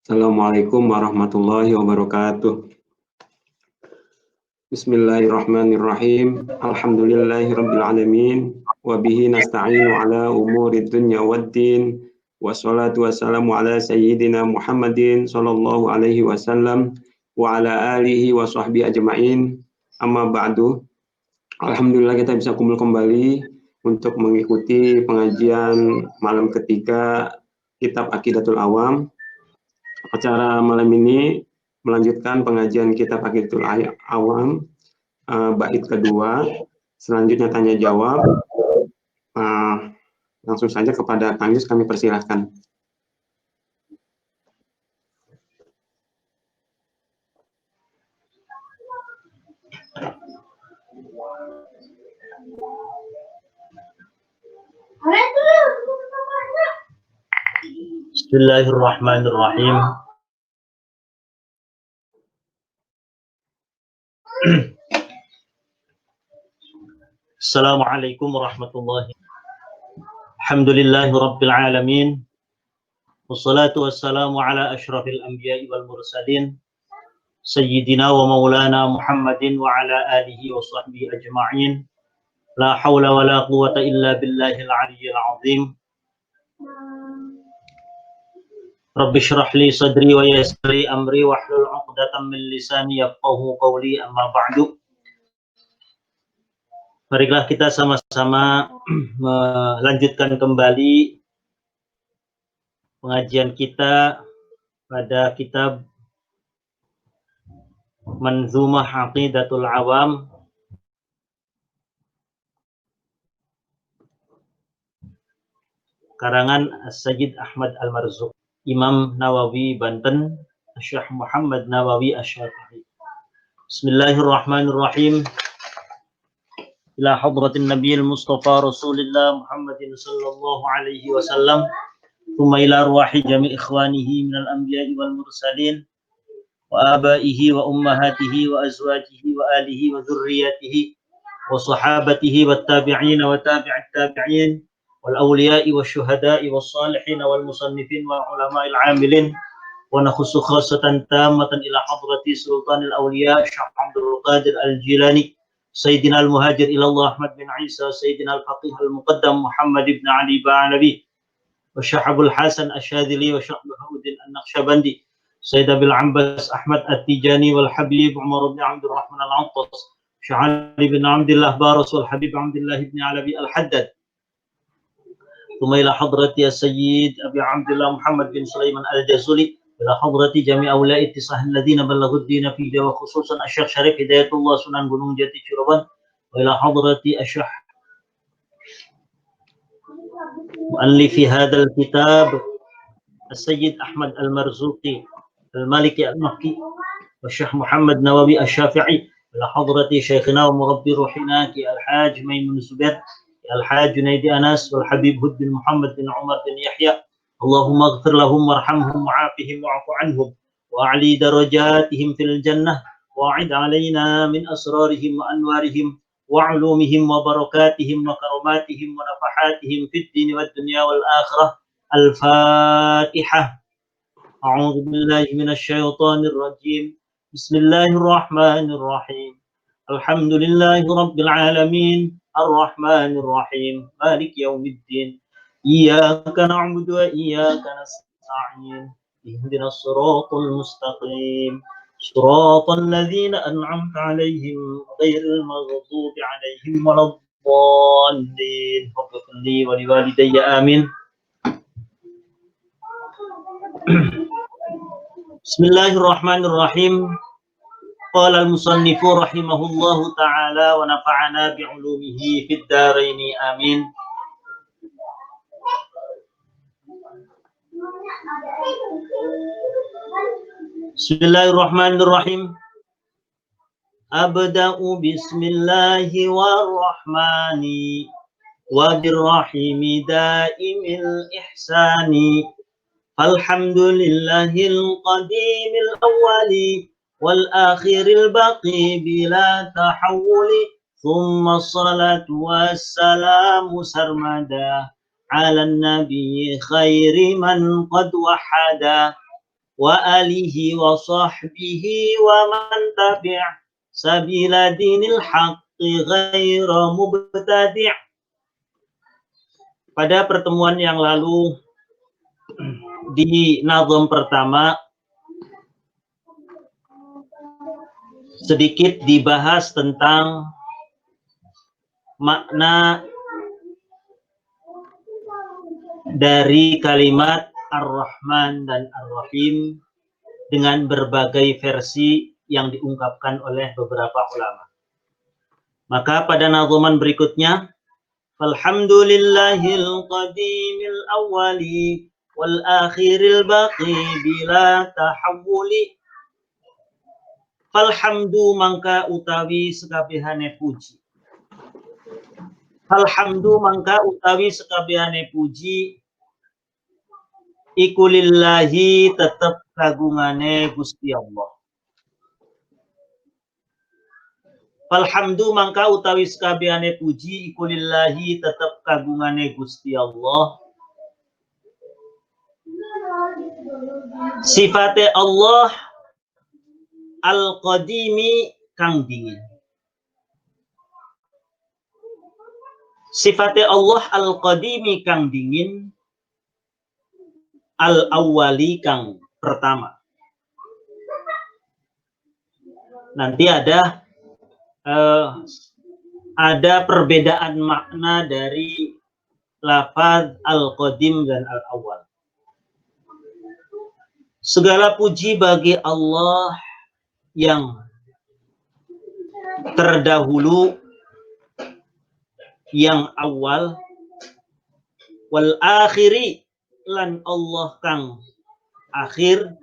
Assalamualaikum warahmatullahi wabarakatuh. Bismillahirrahmanirrahim. Alhamdulillahirabbil alamin wa bihi nasta'inu ala umurid dunya waddin. Wassalatu wassalamu ala sayyidina Muhammadin sallallahu alaihi wasallam wa ala alihi wa sahbihi ajmain. Amma ba'du. Alhamdulillah kita bisa kumpul kembali untuk mengikuti pengajian malam ketiga Kitab Aqidatul Awam. Acara malam ini melanjutkan pengajian Kitab Aqidatul Awam bait kedua. Selanjutnya tanya jawab. Langsung saja kepada Kang Yus kami persilahkan. Bismillahirrahmanirrahim. Assalamualaikum warahmatullahi wabarakatuh. Alhamdulillahi rabbil alamin. Wassalatu wassalamu ala asyrafil anbiya'i wal mursalin sayyidina wa maulana Muhammadin wa ala alihi wa sahbihi ajma'in. La hawla wa la quwwata illa billahil aliyyil azim. Rabbi shrah li sadri wa yassir li amri wahlul 'uqdatam min lisani yafqahu qawli, amma ba'du. Marilah kita sama-sama melanjutkan kembali pengajian kita pada kitab Manzumah Aqidatul Awam karangan As-Sayyid Ahmad Al-Marzuq, Imam Nawawi Banten, Syekh Muhammad Nawawi Asy-Syafi'i. Bismillahirrahmanirrahim. Ila hadratin Nabiyil Mustafa Rasulillah Muhammadin sallallahu alaihi wasallam, thumma ila arwahi jami' ikhwanihi minal anbiya'i wal mursalin wa abaihi wa ummahatihi wa azwajihi wa alihi wa dhurriyyatihi wa sahabatihi wat tabi'in wa tabi'it tabi'in wal awliya'i wasyuhada'i was salihin wal musannifin wal ulama'il 'amilin wa nakhussu khassatan tammatan ila hadrati sultanil awliya Syekh Abdul Qadir Al-Jilani Sayyidina al-Muhajir ilallah Ahmad bin Isa Sayyidina al-Faqih al-Muqaddam Muhammad ibn Ali Ba'alawi wa Syekh Abdul Hasan Asy-Syadzili wa Syekh Bahauddin An-Naqsyabandi Sayyid Abil Abbas Ahmad At-Tijani wal Habib Umar bin Abdul Rahman Al-Attas Syekh Ali bin Abdullah Baras wal Habib Abdullah ibn Alawi Al-Haddad. Thumma ila hadrati Sayyid Abi Abdullah Muhammad bin Sulaiman Al-Jazuli ila hadrati jami' awliya'i tisah alladziina ballaghud dina fi Jawa khususan Asy-Syaikh Syarif Hidayatullah Sunan Gunung Jati Cirebon wa ila hadrati Asy-Syaikh muallifi hadzal kitab As-Sayyid Ahmad Al-Marzuqi Al-Maliki Al-Makki wa Syekh Muhammad Nawawi Asy-Syafi'i ila hadrati Syekhina wa murabbi ruhina ki Al-Hajj Maimun Zubair Al-Hajj Junaidi Anas wal Habib Huddin Muhammad bin Umar bin Yahya. Allahumma ighfir lahum warhamhum wa'afihim wa'fu anhum wa'ali darajatihim fil jannah wa'id alaina min asrarihim wa anwarihim wa ulumihim wa barakatihim wa karamatihim wa nafahatihim fid din wad dunya wal akhirah. Al-Fatihah. A'udzu billahi minasy syaithanir rajim. Bismillahirrahmanirrahim. Alhamdulillahi rabbil alamin. Ar-Rahmanir Rahim. Maliki yaumiddin. Iyyaka na'budu wa iyyaka nasta'in. Ihdinas siratal mustaqim. Siratal ladzina an'amta 'alaihim ghairil maghdubi 'alaihim waladdallin. Ighfir li wa liwalidayya amin. Bismillahirrahmanirrahim. Qala al-musannifu rahimahullahu ta'ala wa nafa'ana bi'ulumihi fid dharaini amin. Bismillahirrahmanirrahim. Abda'u bismillahi warrahmani wa birrahimi daimil ihsani. Alhamdulillahil qadimil awwali wal akhiril baqi bila tahawuli. Thumma salatu wassalamu sarmada ala nabi khairi man qad wahada. wa alihi wa sahbihi wa man tabi' sabila dinil haqqi ghaira mubtadi'. Pada pertemuan yang lalu di nazam pertama sedikit dibahas tentang makna dari kalimat Ar-Rahman dan Ar-Rahim dengan berbagai versi yang diungkapkan oleh beberapa ulama. Maka pada nazaman berikutnya, Alhamdulillahil qadimil awwali wal akhiril baqi bila tahawuli. Falhamdu mangka utawi sekabehane puji. Falhamdu mangka utawi sekabehane puji iku lillahi tetep kagungane Gusti Allah. Falhamdu mangka utawi sekabehane puji iku lillahi tetep kagungane Gusti Allah. Sifate Allah al-qadimi kang dingin. Sifate Allah al-qadimi kang dingin, al-awwali kang pertama. Nanti ada perbedaan makna dari lafaz al-qadim dan al-awwal. Segala puji bagi Allah yang terdahulu, yang awal, wal akhiri lan Allah kang akhir,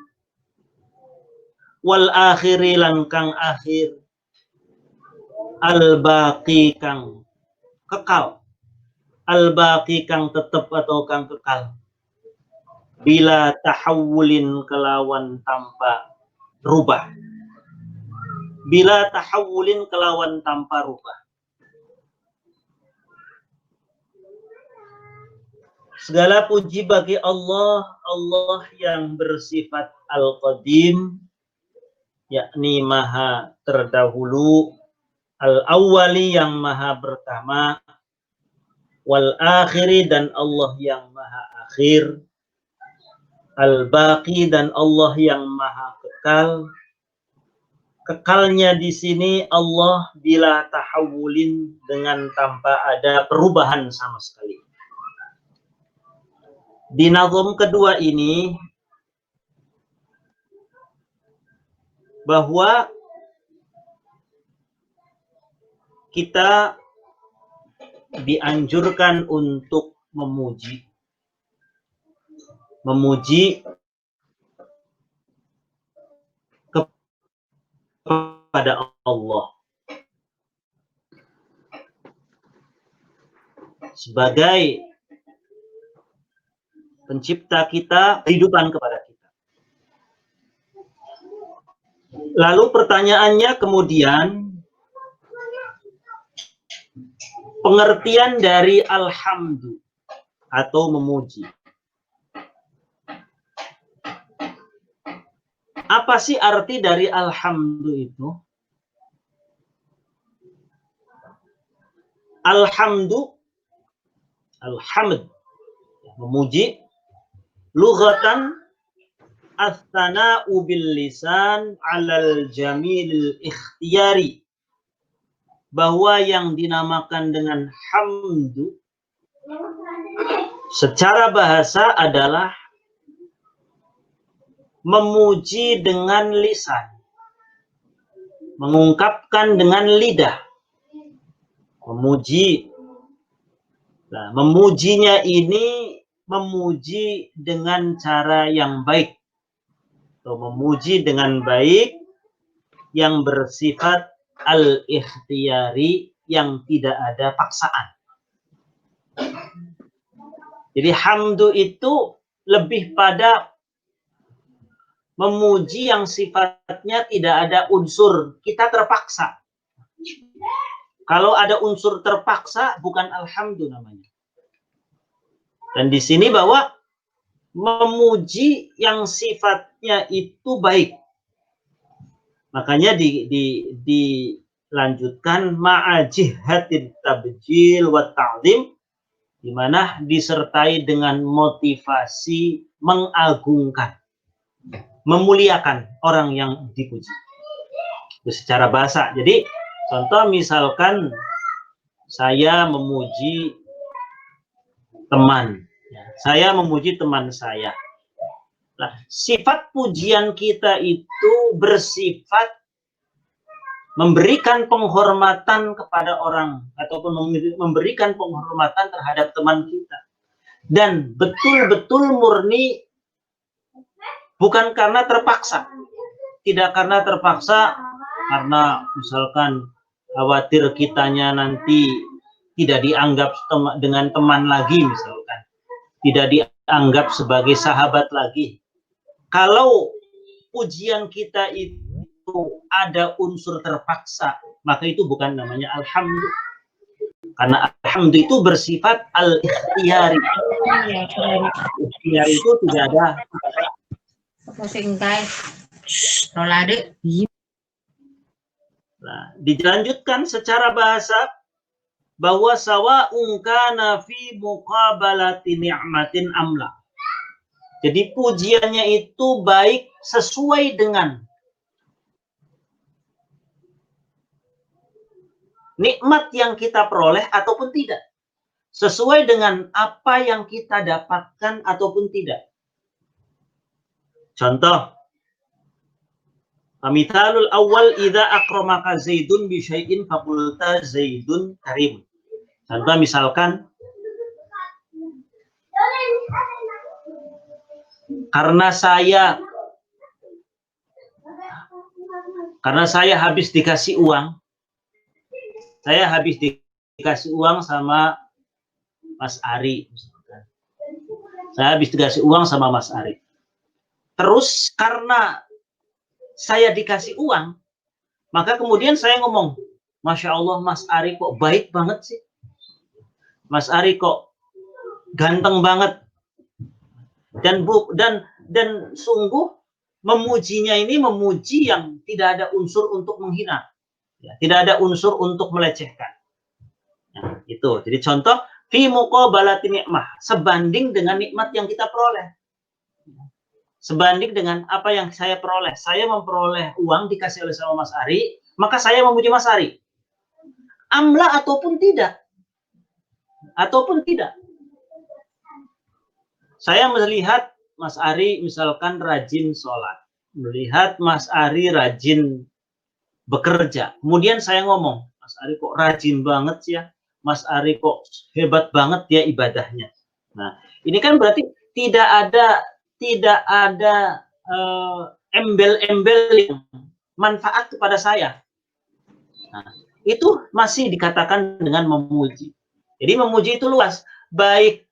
wal akhiri lan kang akhir, al baqi kang kekal, al baqi kang tetep atau kang kekal, bila tahawulin kelawan tanpa rubah, bila tahawulin kelawan tanpa rubah. Segala puji bagi Allah, Allah yang bersifat al-qadim, yakni maha terdahulu, al-awwali yang maha pertama, wal akhiri dan Allah yang maha akhir, al-baqi dan Allah yang maha kekal. Kekalnya di sini Allah bila tahawulin dengan tanpa ada perubahan sama sekali. Di nazam kedua ini bahwa kita dianjurkan untuk memuji kepada Allah sebagai pencipta kita, kehidupan kepada kita. Lalu pertanyaannya kemudian, pengertian dari alhamdu atau memuji. Apa sih arti dari alhamdu itu? Alhamdu, alhamd, memuji, lughatan as-sana'u bil lisan 'alal jamil ikhtiyari, bahwa yang dinamakan dengan hamdu secara bahasa adalah memuji dengan lisan, mengungkapkan dengan lidah, memuji. Nah, memujinya ini memuji dengan cara yang baik, atau memuji dengan baik yang bersifat al-ikhtiyari, yang tidak ada paksaan. Jadi hamdu itu lebih pada memuji yang sifatnya tidak ada unsur kita terpaksa. Kalau ada unsur terpaksa bukan alhamdu namanya. Dan di sini bahwa memuji yang sifatnya itu baik. Makanya dilanjutkan ma'ajihatin tabjil wa ta'zim, di mana disertai dengan motivasi mengagungkan, memuliakan orang yang dipuji. Itu secara bahasa. Jadi contoh misalkan saya memuji teman, saya memuji teman saya. Nah, sifat pujian kita itu bersifat memberikan penghormatan kepada orang ataupun memberikan penghormatan terhadap teman kita, dan betul-betul murni, bukan karena terpaksa, tidak karena terpaksa, karena misalkan khawatir kitanya nanti tidak dianggap dengan teman lagi, misalkan tidak dianggap sebagai sahabat lagi. Kalau pujian kita itu ada unsur terpaksa, maka itu bukan namanya alhamdulillah. Karena alhamdulillah itu bersifat al-ikhtiyari. Ikhtiyari itu tidak ada. Nah, dilanjutkan secara bahasa bahwa sawa'un kana fi muqabalati ni'matin amla. Jadi pujiannya itu baik sesuai dengan nikmat yang kita peroleh ataupun tidak. Sesuai dengan apa yang kita dapatkan ataupun tidak. Contoh, mithalul awal idza akramaka Zaidun bi syai'in faqulta Zaidun karim. Contoh misalkan, karena saya habis dikasih uang, sama Mas Ari. Saya habis dikasih uang sama Mas Ari. Terus karena saya dikasih uang, maka kemudian saya ngomong, Masya Allah, Mas Ari kok baik banget sih. Mas Ari kok ganteng banget. Dan sungguh memujinya ini memuji yang tidak ada unsur untuk menghina, ya, tidak ada unsur untuk melecehkan. Nah, itu. Jadi contoh fi muqabalati nikmah, sebanding dengan nikmat yang kita peroleh. Sebanding dengan apa yang saya peroleh. Saya memperoleh uang dikasih oleh sama Mas Ari, maka saya memuji Mas Ari. Amla ataupun tidak. Saya melihat Mas Ari misalkan rajin sholat, melihat Mas Ari rajin bekerja. Kemudian saya ngomong, Mas Ari kok rajin banget ya, Mas Ari kok hebat banget ya ibadahnya. Nah, ini kan berarti tidak ada embel-embel yang manfaat kepada saya. Nah, itu masih dikatakan dengan memuji. Jadi memuji itu luas, baik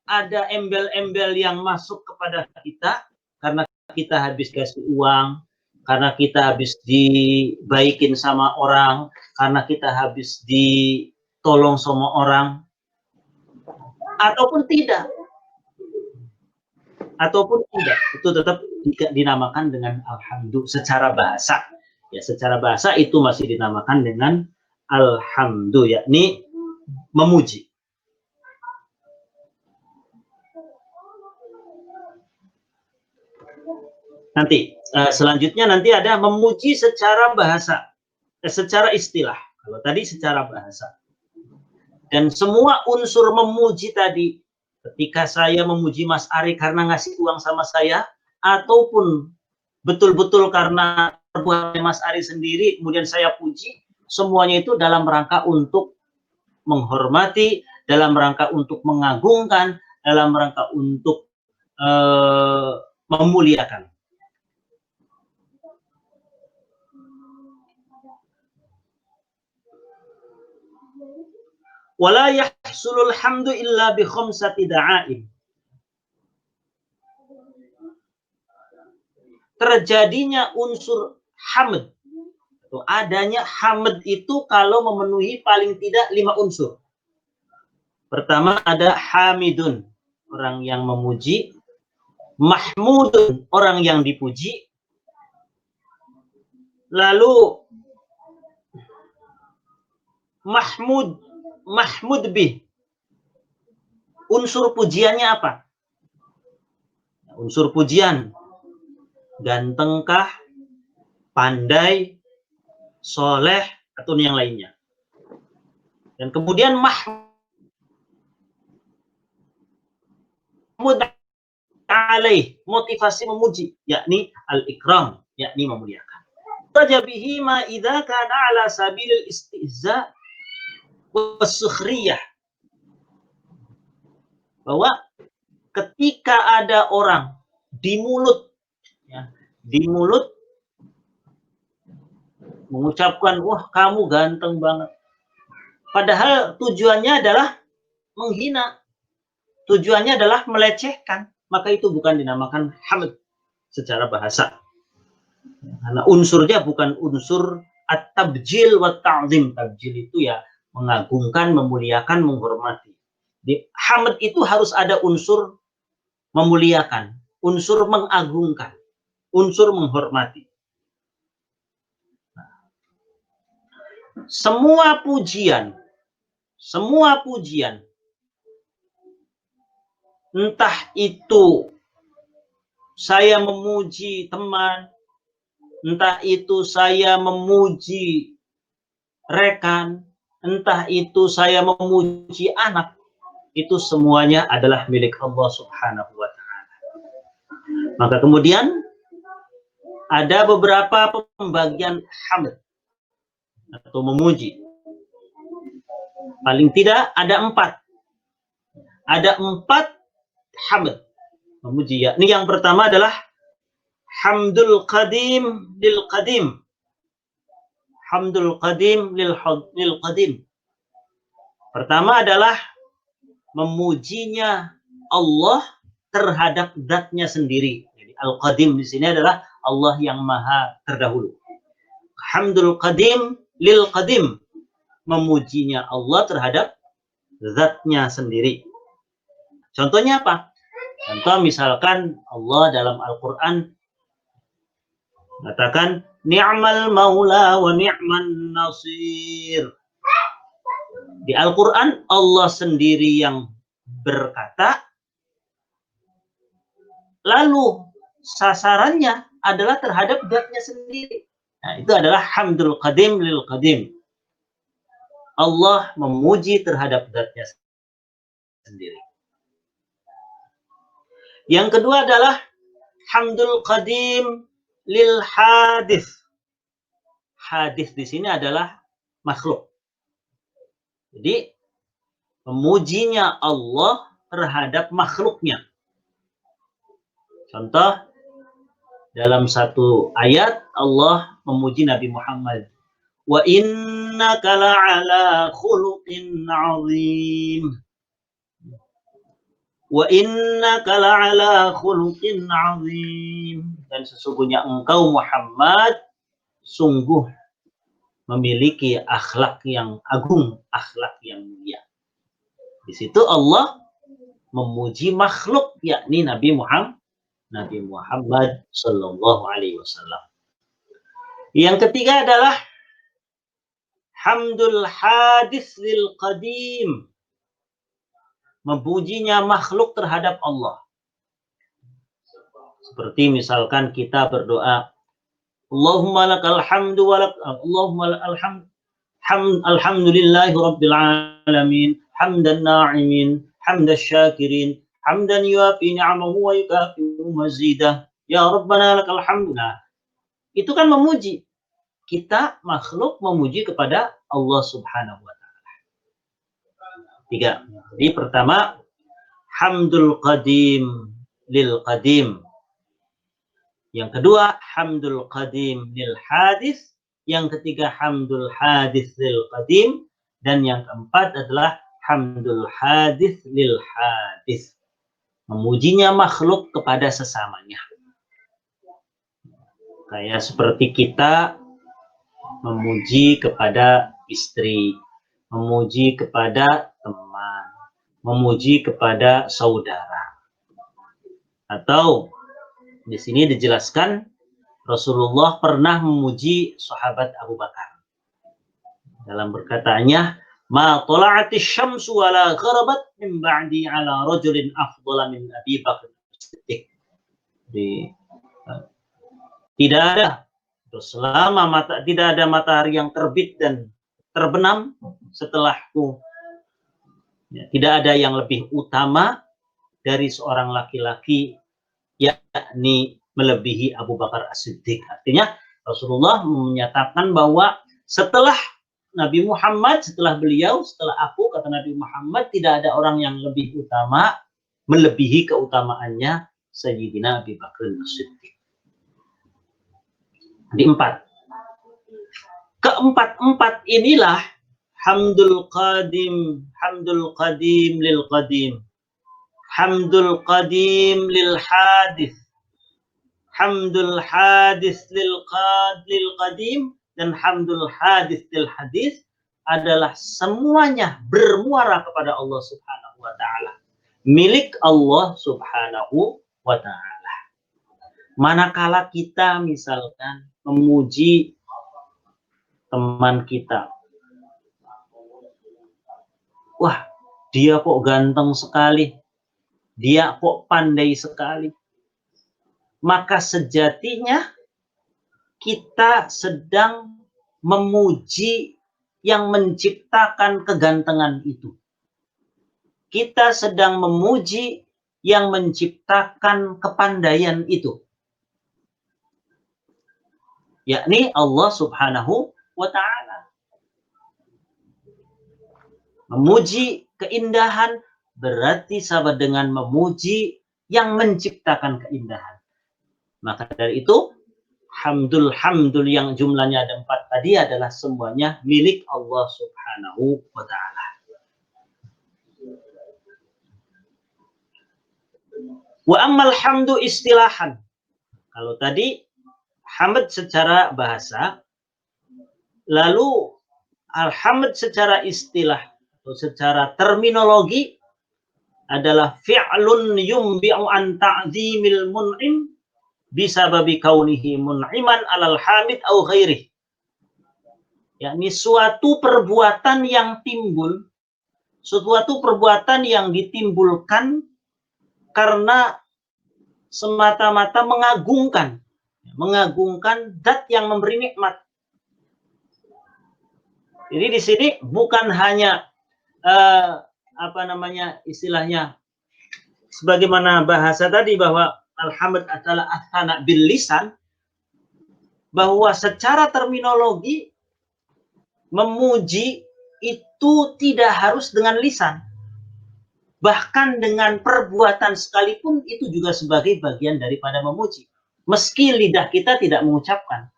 ada embel-embel yang masuk kepada kita karena kita habis kasih uang, karena kita habis dibaikin sama orang, karena kita habis ditolong sama orang, ataupun tidak, itu tetap dinamakan dengan alhamdulillah secara bahasa. Ya, secara bahasa itu masih dinamakan dengan alhamdulillah, yakni memuji. Nanti selanjutnya nanti ada memuji secara bahasa, secara istilah. Kalau tadi secara bahasa. Dan semua unsur memuji tadi, ketika saya memuji Mas Ari karena ngasih uang sama saya, ataupun betul-betul karena perbuatan Mas Ari sendiri, kemudian saya puji, semuanya itu dalam rangka untuk menghormati, dalam rangka untuk mengagungkan, dalam rangka untuk memuliakan. Wala yahsulul hamdu illa bi khamsati da'ain. Terjadinya unsur hamd, atau adanya hamd itu kalau memenuhi paling tidak 5 unsur. Pertama ada hamidun, orang yang memuji. Mahmudun, orang yang dipuji. Lalu Mahmud bih. Unsur pujiannya apa? Unsur pujian. Gantengkah, pandai, soleh, atau yang lainnya. Dan kemudian Mahmud alaih, motivasi memuji, yakni al-ikram, yakni memuliakan. Tajabihi ma idza kana ala sabilil istihza was-sukhriyah. Bahwa ketika ada orang di mulut, ya, di mulut mengucapkan, wah kamu ganteng banget. Padahal tujuannya adalah menghina. Tujuannya adalah melecehkan. Maka itu bukan dinamakan hamd secara bahasa. Karena unsurnya bukan unsur at-tabjil wa ta'zim. Tabjil itu ya mengagungkan, memuliakan, menghormati. Di hamd itu harus ada unsur memuliakan, unsur mengagungkan, unsur menghormati. Semua pujian, entah itu saya memuji teman, entah itu saya memuji rekan, entah itu saya memuji anak, itu semuanya adalah milik Allah Subhanahu wa Ta'ala. Maka kemudian ada beberapa pembagian hamd atau memuji. Paling tidak ada 4. Ada 4 hamd memuji, ya. Ini yang pertama adalah hamdul qadim lil qadim. Hamdul qadim lil qadim. Pertama adalah memujinya Allah terhadap zatnya sendiri. Jadi al-qadim di sini adalah Allah yang maha terdahulu. Hamdul qadim lil qadim. Memujinya Allah terhadap zatnya sendiri. Contohnya apa? Contoh misalkan Allah dalam Al-Quran mengatakan ni'mal maula wa ni'man nasir. Di Al-Quran Allah sendiri yang berkata, lalu sasarannya adalah terhadap zatnya sendiri. Nah, itu adalah hamdul qadim lil qadim. Allah memuji terhadap zatnya sendiri. Yang kedua adalah hamdul qadim lil hadis. Hadis di sini adalah makhluk. Jadi memujinya Allah terhadap makhluknya. Contoh dalam satu ayat Allah memuji Nabi Muhammad. Wa innaka la'ala khuluqin 'azim. Wa innaka la'ala khuluqin 'azim. Dan sesungguhnya engkau Muhammad sungguh memiliki akhlak yang agung, akhlak yang mulia. Di situ Allah memuji makhluk, yakni Nabi Muhammad Sallallahu Alaihi Wasallam. Yang ketiga adalah hamdul hadis lil qadim. Memujinya makhluk terhadap Allah. Seperti misalkan kita berdoa, Allahumma lakal hamdu wa Allahumma alhamdulillahi rabbil alamin hamdan na'imin hamdan syakirin hamdan yuafi ni'amahu wa yukafi'u mazidah ya rabbana lakal hamdu. Nah, itu kan memuji. Kita makhluk memuji kepada Allah Subhanahu wa Ta'ala. 3. Jadi pertama hamdul qadim lil qadim. Yang kedua, hamdul qadim lil hadis. Yang ketiga, hamdul hadis lil qadim. Dan yang keempat adalah hamdul hadis lil hadis. Memujinya makhluk kepada sesamanya. Kayak seperti kita memuji kepada istri, memuji kepada teman, memuji kepada saudara. Atau di sini dijelaskan Rasulullah pernah memuji sahabat Abu Bakar dalam berkatanya, ma tala'atis syamsu wala gharabat min ba'di ala rajulin afdala min Abi Bakr Siddiq. Tidak ada selama tidak ada matahari yang terbit dan terbenam setelahku. Ya, tidak ada yang lebih utama dari seorang laki-laki, yakni melebihi Abu Bakar As-Siddiq. Artinya Rasulullah menyatakan bahwa setelah Nabi Muhammad, setelah beliau, setelah aku, kata Nabi Muhammad, tidak ada orang yang lebih utama, melebihi keutamaannya Sayyidina Abi Bakar As-Siddiq. Di keempat inilah hamdul qadim lil qadim, hamdul qadim lil hadis, hamdul hadis lil qadim, dan hamdul hadis lil hadis adalah semuanya bermuara kepada Allah Subhanahu wa taala, milik Allah Subhanahu wa taala. Manakala kita misalkan memuji teman kita, wah dia kok ganteng sekali, dia kok pandai sekali, maka sejatinya kita sedang memuji yang menciptakan kegantengan itu. Kita sedang memuji yang menciptakan kepandaian itu, yakni Allah Subhanahu wa ta'ala. Memuji keindahan berarti sama dengan memuji yang menciptakan keindahan. Maka dari itu, hamdul yang jumlahnya ada 4 tadi adalah semuanya milik Allah Subhanahu wa ta'ala. Wa ammal hamdu istilahan. Kalau tadi hamd secara bahasa, lalu alhamd secara istilah atau secara terminologi adalah fi'lun yumbi'u an ta'zimil mun'im bisababi kaunihi mun'iman alal hamid au ghairih. Yakni suatu perbuatan yang timbul, suatu perbuatan yang ditimbulkan karena semata-mata mengagungkan zat yang memberi nikmat. Jadi di sini bukan hanya istilahnya sebagaimana bahasa tadi bahwa alhamd adalah athana bil lisan, bahwa secara terminologi memuji itu tidak harus dengan lisan, bahkan dengan perbuatan sekalipun itu juga sebagai bagian daripada memuji, meski lidah kita tidak mengucapkan.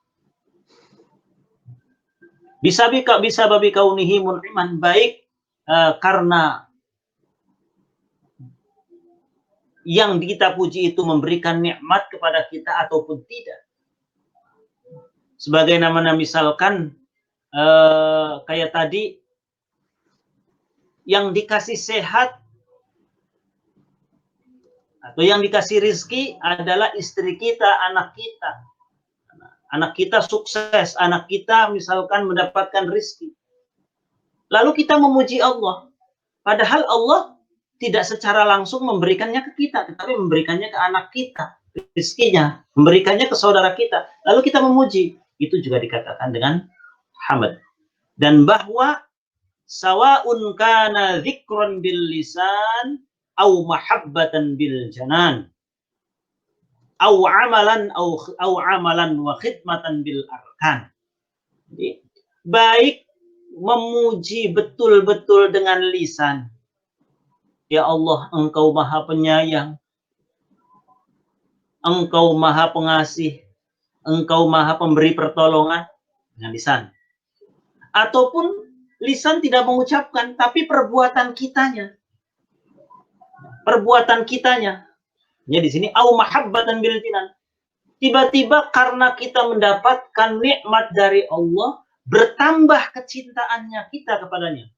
Bisa babi kaunihi mun'iman, baik karena yang kita puji itu memberikan nikmat kepada kita ataupun tidak. Sebagaimana misalkan kayak tadi, yang dikasih sehat atau yang dikasih rizki adalah istri kita, anak kita. Anak kita sukses, anak kita misalkan mendapatkan rizki. Lalu kita memuji Allah. Padahal Allah tidak secara langsung memberikannya ke kita, tetapi memberikannya ke anak kita, rizkinya, memberikannya ke saudara kita. Lalu kita memuji. Itu juga dikatakan dengan hamd. Dan bahwa sawa'un kana dzikran bil lisan au mahabbatan bil janan, au amalan wa khidmatan bil arkan. Jadi, baik memuji betul-betul dengan lisan, ya Allah, Engkau Maha Penyayang, Engkau Maha Pengasih, Engkau Maha Pemberi pertolongan, dengan lisan. Ataupun lisan tidak mengucapkan, tapi perbuatan kitanya. Ya di sini au mahabbatan bil jinan. Tiba-tiba karena kita mendapatkan nikmat dari Allah, bertambah kecintaannya kita kepadanya.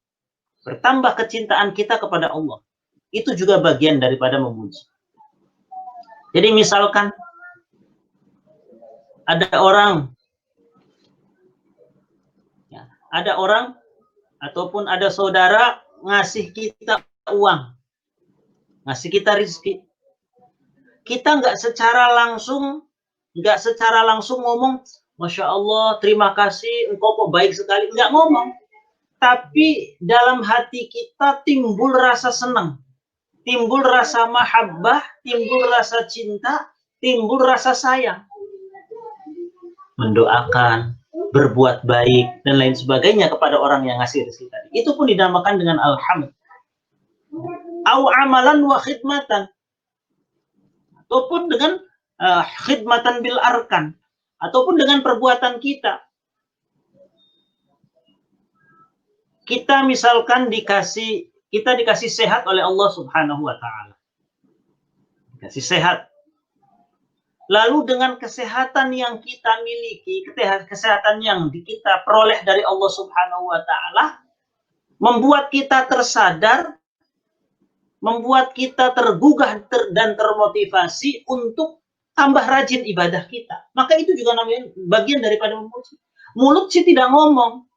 Bertambah kecintaan kita kepada Allah. Itu juga bagian daripada memuji. Jadi misalkan ada orang ataupun ada saudara ngasih kita uang, ngasih kita rezeki, kita nggak secara langsung ngomong, Masya Allah, terima kasih, engkau kok baik sekali, nggak ngomong. Tapi dalam hati kita timbul rasa senang, timbul rasa mahabbah, timbul rasa cinta, timbul rasa sayang. Mendoakan, berbuat baik, dan lain sebagainya kepada orang yang ngasih rezeki tadi. Itu pun dinamakan dengan alhamd. Au amalan wa khidmatan. Ataupun dengan khidmatan bil arkan. Ataupun dengan perbuatan kita. Kita misalkan dikasih sehat oleh Allah Subhanahu wa taala. Dikasih sehat. Lalu dengan kesehatan yang kita miliki, kesehatan yang kita peroleh dari Allah Subhanahu wa taala, membuat kita tersadar, membuat kita tergugah dan termotivasi untuk tambah rajin ibadah kita. Maka itu juga namanya bagian daripada memuji. Mulut sih tidak ngomong,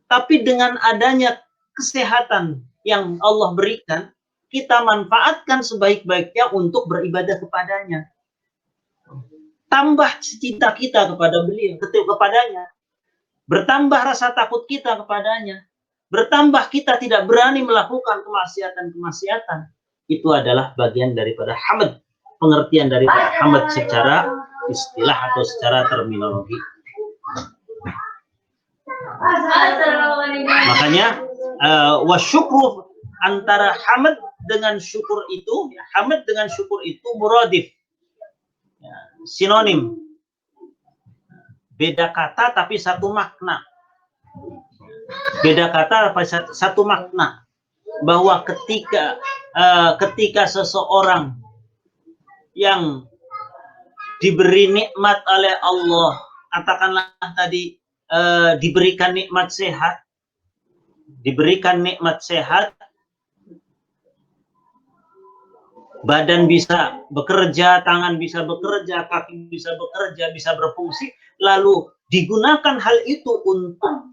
tapi dengan adanya kesehatan yang Allah berikan, kita manfaatkan sebaik-baiknya untuk beribadah kepadanya. Tambah cinta kita kepadanya, bertambah rasa takut kita kepadanya, bertambah kita tidak berani melakukan kemaksiatan. Itu adalah bagian daripada hamd, pengertian daripada hamd secara istilah atau secara terminologi. Makanya wasyukru, antara hamd dengan syukur itu, hamd dengan syukur itu muradif, sinonim, beda kata tapi satu makna. Beda kata tapi satu makna, bahwa ketika seseorang yang diberi nikmat oleh Allah, katakanlah tadi diberikan nikmat sehat, badan bisa bekerja, tangan bisa bekerja, kaki bisa bekerja, bisa berfungsi, lalu digunakan hal itu untuk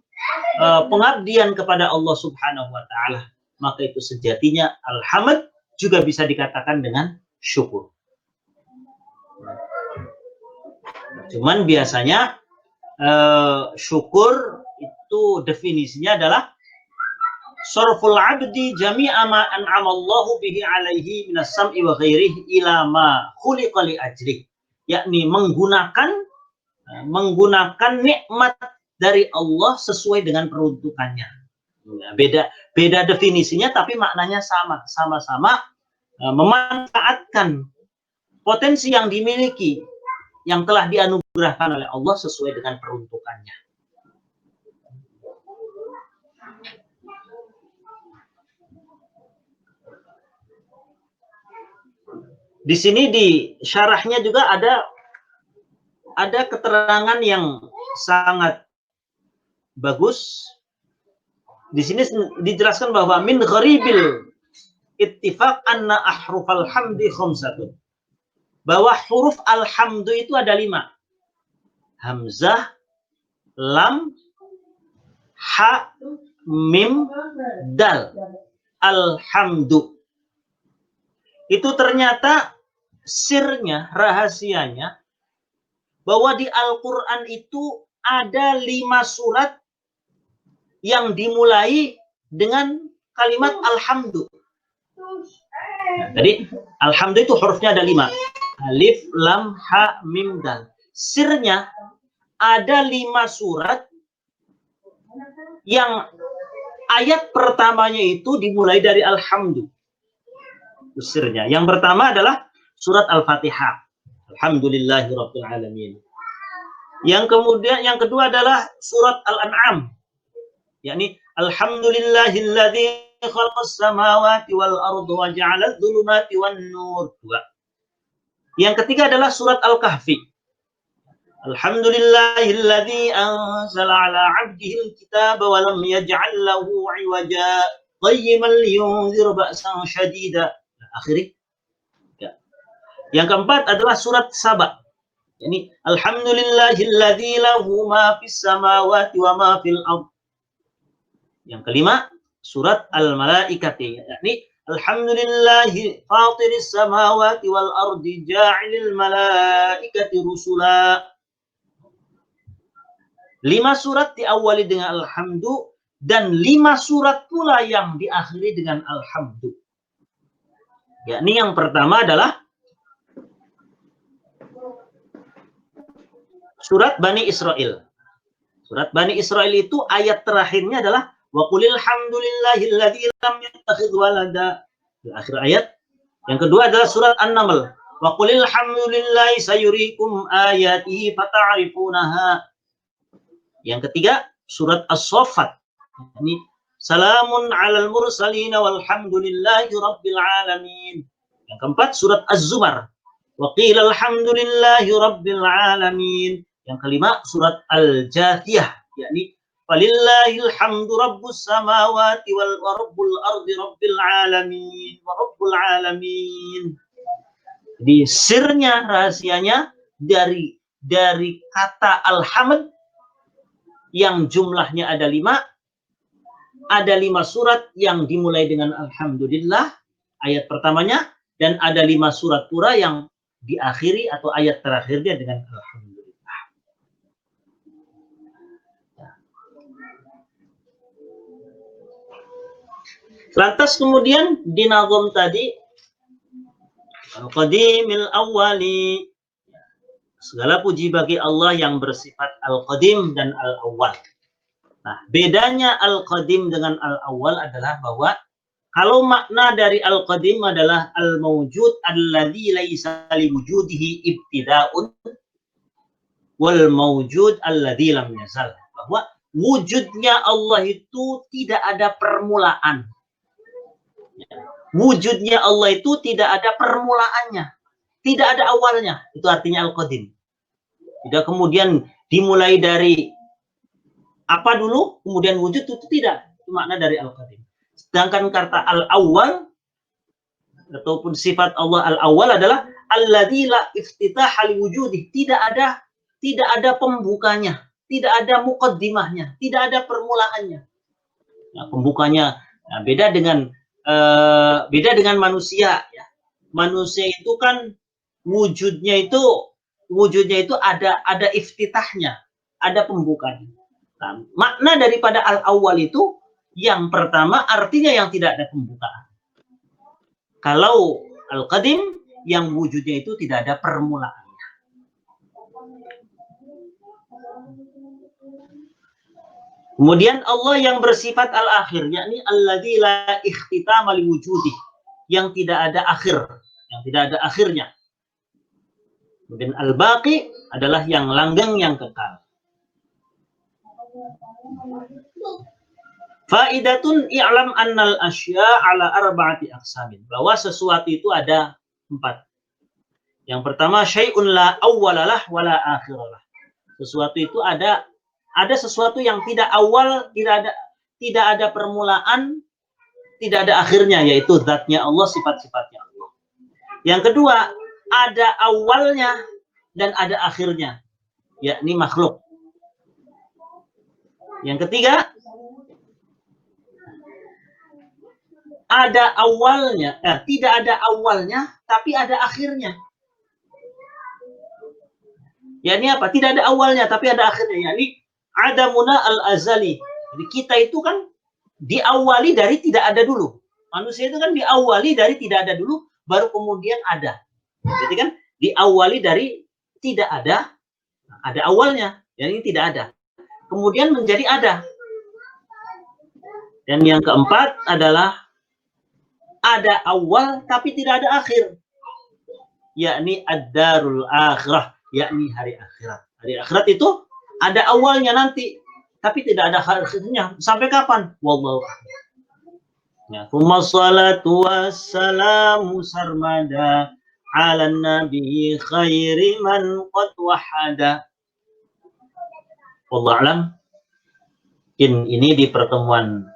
pengabdian kepada Allah Subhanahu wa taala, maka itu sejatinya alhamd juga bisa dikatakan dengan syukur. Cuman biasanya syukur itu definisinya adalah sarful abdi jami'a ma an'amallahu bihi alaihi minas sam'i wa ghairihi ila ma khuliqa li ajri, yakni menggunakan nikmat dari Allah sesuai dengan peruntukannya. Beda definisinya tapi maknanya sama-sama memanfaatkan potensi yang dimiliki, yang telah dianugerahkan oleh Allah sesuai dengan peruntukannya. Di sini di syarahnya juga ada keterangan yang sangat bagus. Di sini dijelaskan bahwa min gharibil ittifaq anna ahrufal hamdi khamsatun. Bahwa huruf alhamdu itu ada 5. Hamzah, lam, ha, mim, dal. Alhamdu. Itu ternyata sirnya, rahasianya, bahwa di Al-Quran itu ada 5 surat yang dimulai dengan kalimat alhamdu. Nah, jadi alhamdu itu hurufnya ada 5. Alif, lam, ha, mim, dal. Sirnya ada 5 surat yang ayat pertamanya itu dimulai dari alhamdu. Sirnya. Yang pertama adalah surat Al-Fatihah. Alhamdulillahirabbil alamin. Yang kedua adalah surat Al-An'am. Yakni alhamdulillahilladzi khalaqas samawati wal arda wa ja'ala adh-dhulumati wan nur. 2. Yang ketiga adalah surat Al-Kahfi. Alhamdulillahilladzi anzala ala 'abdihi al-kitaba wa lam yaj'al lahu 'iwaja qayyiman liyunzira ba'san syadida. Akhirnya. Ya. Yang keempat adalah surat Saba. Ini alhamdulillahilladzi lahu ma fis samawati wa ma fil ardh. Yang kelima surat Al-Malaikati, yakni alhamdulillahi fatiris samawati wal ardi ja'ilil malaikati rusula. 5 surat diawali dengan alhamdu dan 5 surat pula yang diakhiri dengan alhamdu. Yakni yang pertama adalah surat Bani Israel. Surat Bani Israel itu ayat terakhirnya adalah wa qulil hamdulillahilladzi lam yattakhidh walada. Di akhir ayat. Yang kedua adalah surat An-Naml. Wa qulil hamdulillahi sayuriikum ayatihi fata'rifunaha. Yang ketiga surat As-Saffat. Ini salamun 'alal mursalin walhamdulillahi rabbil alamin. Yang keempat surat Az-Zumar. Wa qila alhamdulillahi rabbil alamin. Yang kelima surat Al-Jathiyah, yakni walillahil hamdu rabbus samawati wal rabbul ardi rabbil alamin wa rabbul alamin. Jadi sirnya, rahasianya dari kata alhamd yang jumlahnya ada 5, ada 5 surat yang dimulai dengan alhamdulillah ayat pertamanya, dan ada 5 surat pura yang diakhiri atau ayat terakhirnya dengan alhamdulillah. Lantas kemudian di nazam tadi Al-Qadimil Awwali, segala puji bagi Allah yang bersifat Al-Qadim dan Al-Awwal. Nah, bedanya Al-Qadim dengan Al-Awwal adalah bahwa kalau makna dari Al-Qadim adalah Al-Mawjud alladzi laisa li wujudihi ibtida'un wal mawjud alladzi lam yazal. Bahwa wujudnya Allah itu tidak ada permulaan. Wujudnya Allah itu tidak ada permulaannya, tidak ada awalnya. Itu artinya Al-Qadim. Tidak kemudian dimulai dari apa dulu, kemudian wujud, itu tidak. Itu makna dari Al-Qadim. Sedangkan kata Al-Awwal ataupun sifat Allah Al-Awwal adalah alladzi la iftitaha li wujudih. Tidak ada pembukanya, tidak ada muqaddimahnya, tidak ada permulaannya. Nah, pembukanya beda dengan manusia, ya. Manusia itu kan wujudnya itu ada iftitahnya, ada pembukanya. Nah, makna daripada al-awwal itu yang pertama artinya yang tidak ada pembukaan. Kalau al-qadim yang wujudnya itu tidak ada permulaannya. Kemudian Allah yang bersifat al-akhir, yakni alladzi la ikhtitama li wujudih, yang tidak ada akhir, yang tidak ada akhirnya. Kemudian al-baqi adalah yang langgeng, yang kekal. Faidatun i'lam annal asya ala arba'ati aqsamin, bahwa sesuatu itu ada 4. Yang pertama, syai'un la awwalalah wala akhiralah. Sesuatu itu ada sesuatu yang tidak awal, tidak ada permulaan, tidak ada akhirnya, yaitu zatnya Allah, sifat-sifatnya Allah. Yang kedua, ada awalnya dan ada akhirnya, yakni makhluk. Yang ketiga, ada awalnya, tidak ada awalnya, tapi ada akhirnya. Yakni apa? Tidak ada awalnya, tapi ada akhirnya. Yakni adamuna al-azali. Jadi kita itu kan diawali dari tidak ada dulu. Manusia itu kan diawali dari tidak ada dulu, baru kemudian ada. Jadi kan diawali dari tidak ada awalnya, yakni tidak ada. Kemudian menjadi ada. Dan yang keempat adalah ada awal tapi tidak ada akhir, yakni ad-darul akhirah, yakni hari akhirat. Hari akhirat itu ada awalnya nanti, tapi tidak ada akhirnya. Sampai kapan? Wallahu a'lam. Ya, tsumma shalatu wassalamu sarmada 'alan nabi khairi man qad wahada. Wallahu a'lam. Ini di pertemuan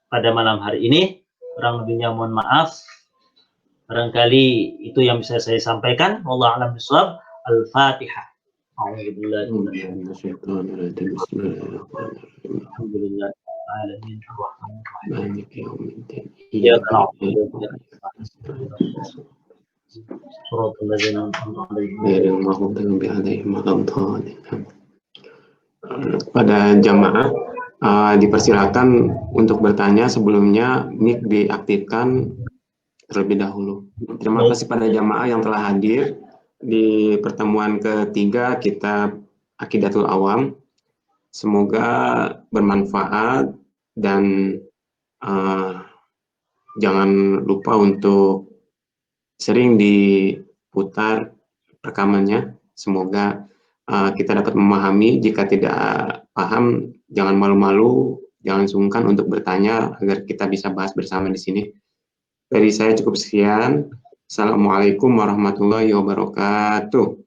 pada malam hari ini kurang lebihnya mohon maaf. Barangkali itu yang bisa saya sampaikan. Wallahu a'lam bishawab. Al-Fatihah. A'udzubillahi Alhamdulillah. Alamin. Iyyaka na'budu wa iyyaka nasta'in. Shiratal ladzina an'amta 'alaihim. Pada jamaah dipersilakan untuk bertanya, sebelumnya mic diaktifkan terlebih dahulu. Terima kasih pada jamaah yang telah hadir di pertemuan ketiga kitab Aqidatul Awam. Semoga bermanfaat dan jangan lupa untuk sering diputar rekamannya. Semoga kita dapat memahami. Jika tidak paham, jangan malu-malu, jangan sungkan untuk bertanya agar kita bisa bahas bersama di sini. Dari saya cukup sekian. Assalamualaikum warahmatullahi wabarakatuh.